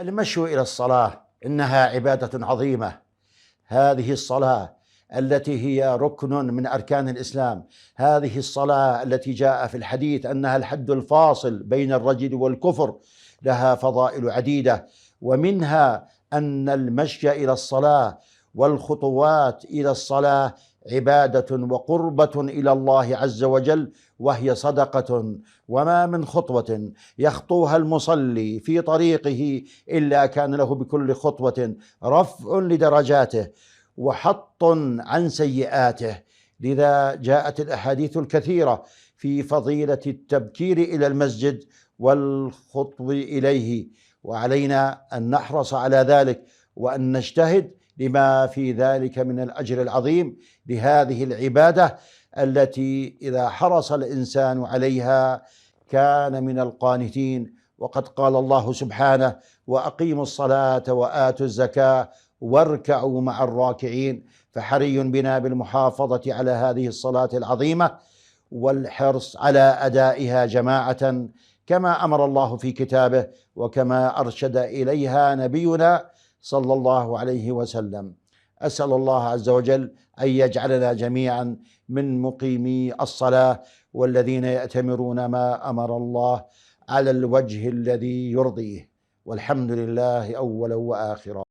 المشي إلى الصلاة إنها عبادة عظيمة. هذه الصلاة التي هي ركن من أركان الإسلام، هذه الصلاة التي جاء في الحديث أنها الحد الفاصل بين الرجل والكفر، لها فضائل عديدة، ومنها أن المشي إلى الصلاة والخطوات إلى الصلاة عبادة وقربة إلى الله عز وجل، وهي صدقة. وما من خطوة يخطوها المصلي في طريقه إلا كان له بكل خطوة رفع لدرجاته وحط عن سيئاته. لذا جاءت الأحاديث الكثيرة في فضيلة التبكير إلى المسجد والخطو إليه، وعلينا أن نحرص على ذلك وأن نجتهد لما في ذلك من الأجر العظيم لهذه العبادة التي إذا حرص الإنسان عليها كان من القانتين. وقد قال الله سبحانه: وأقيموا الصلاة وآتوا الزكاة واركعوا مع الراكعين. فحري بنا بالمحافظة على هذه الصلاة العظيمة والحرص على أدائها جماعة كما أمر الله في كتابه وكما أرشد إليها نبينا صلى الله عليه وسلم. أسأل الله عز وجل أن يجعلنا جميعا من مقيمي الصلاة والذين يأتمرون ما أمر الله على الوجه الذي يرضيه، والحمد لله أولا وآخرا.